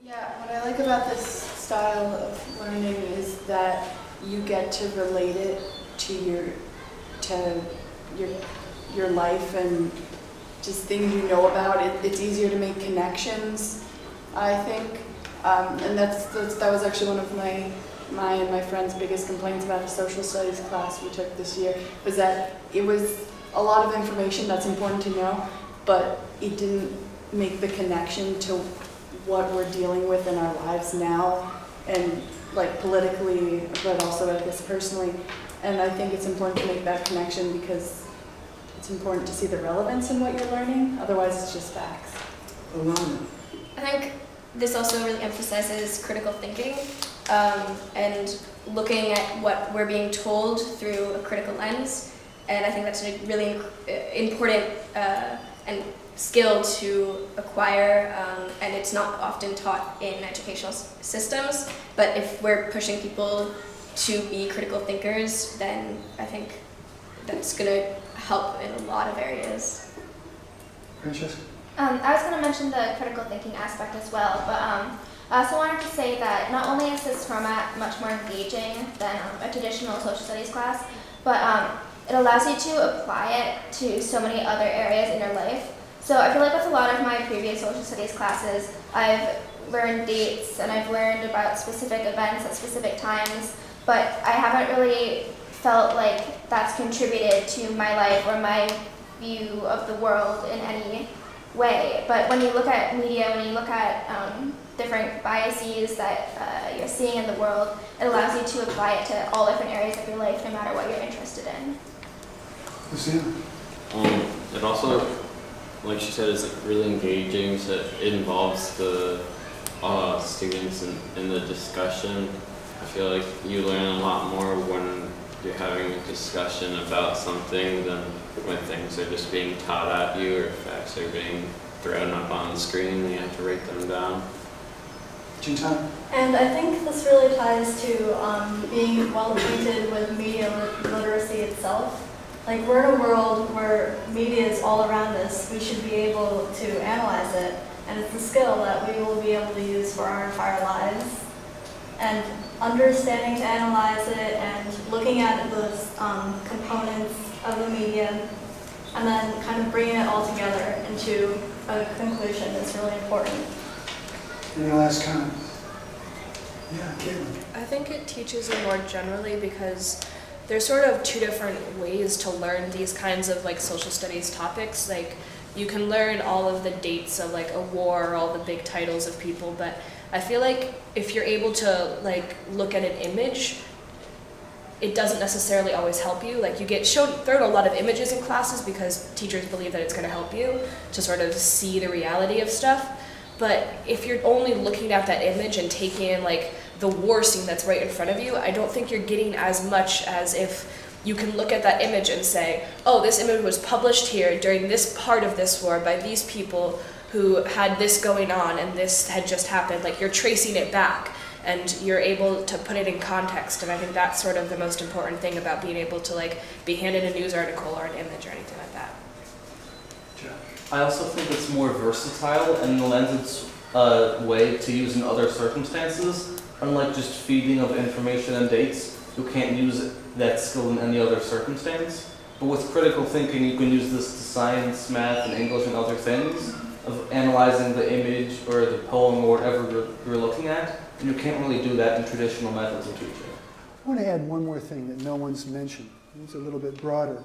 Yeah, what I like about this style of learning is that you get to relate it to your life and just things you know about. It's easier to make connections, I think, and that was actually one of my and my friend's biggest complaints about a social studies class we took this year, was that it was a lot of information that's important to know, but it didn't make the connection to what we're dealing with in our lives now, and like politically, but also I guess personally. And I think it's important to make that connection because it's important to see the relevance in what you're learning. Otherwise, it's just facts. Alana. I think this also really emphasizes critical thinking and looking at what we're being told through a critical lens. And I think that's a really important and skill to acquire, and it's not often taught in educational systems. But if we're pushing people to be critical thinkers, then I think that's going to help in a lot of areas. Francesca? I was going to mention the critical thinking aspect as well, but I also wanted to say that not only is this format much more engaging than a traditional social studies class, but it allows you to apply it to so many other areas in your life. So I feel like with a lot of my previous social studies classes, I've learned dates and I've learned about specific events at specific times, but I haven't really felt like that's contributed to my life or my view of the world in any way. But when you look at media, when you look at different biases that you're seeing in the world, it allows you to apply it to all different areas of your life, no matter what you're interested in. Luciana? It also, like she said, is like really engaging, so it involves the students in the discussion. I feel like you learn a lot more when you're having a discussion about something than when things are just being taught at you or facts are being thrown up on the screen and you have to write them down. Chintan? And I think this really ties to being well acquainted with media literacy itself. Like, we're in a world where media is all around us. We should be able to analyze it, and it's a skill that we will be able to use for our entire lives. And understanding to analyze it and looking at those components of the media and then kind of bringing it all together into a conclusion is really important. Any last comments? Yeah, Caitlin. I think it teaches it more generally because there's sort of two different ways to learn these kinds of like social studies topics. Like, you can learn all of the dates of like a war, all the big titles of people, but I feel like if you're able to like look at an image, it doesn't necessarily always help you. Like, you get thrown a lot of images in classes because teachers believe that it's going to help you to sort of see the reality of stuff. But if you're only looking at that image and taking in like the war scene that's right in front of you, I don't think you're getting as much as if you can look at that image and say, oh, this image was published here during this part of this war by these people who had this going on and this had just happened. Like, you're tracing it back and you're able to put it in context. And I think that's sort of the most important thing about being able to like be handed a news article or an image or anything like that. Jeff? I also think it's more versatile and lends its way to use in other circumstances. Unlike just feeding of information and dates, you can't use that skill in any other circumstance. But with critical thinking, you can use this to science, math, and English and other things, of analyzing the image or the poem or whatever you're looking at. And you can't really do that in traditional methods of teaching. I want to add one more thing that no one's mentioned. It's a little bit broader.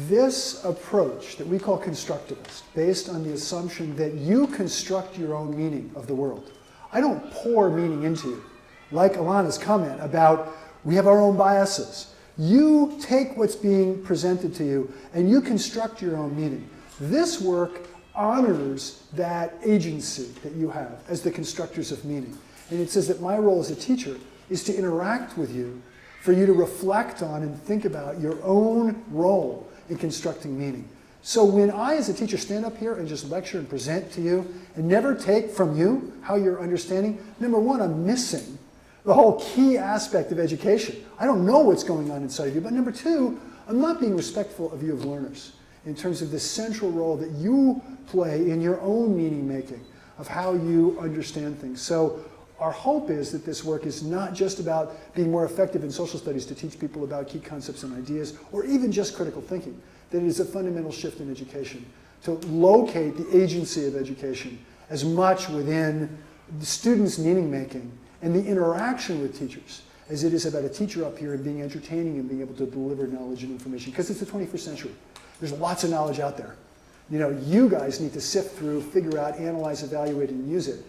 This approach that we call constructivist, based on the assumption that you construct your own meaning of the world. I don't pour meaning into you, like Alana's comment about we have our own biases. You take what's being presented to you and you construct your own meaning. This work honors that agency that you have as the constructors of meaning. And it says that my role as a teacher is to interact with you, for you to reflect on and think about your own role in constructing meaning. So when I, as a teacher, stand up here and just lecture and present to you and never take from you how you're understanding, number one, I'm missing the whole key aspect of education. I don't know what's going on inside of you. But number two, I'm not being respectful of you as learners in terms of the central role that you play in your own meaning making. of how you understand things. So our hope is that this work is not just about being more effective in social studies to teach people about key concepts and ideas, or even just critical thinking, that it is a fundamental shift in education to locate the agency of education as much within the students' meaning making and the interaction with teachers as it is about a teacher up here and being entertaining and being able to deliver knowledge and information, because it's the 21st century. There's lots of knowledge out there. You know, you guys need to sift through, figure out, analyze, evaluate, and use it.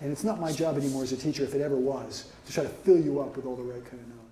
And it's not my job anymore as a teacher, if it ever was, to try to fill you up with all the right kind of knowledge.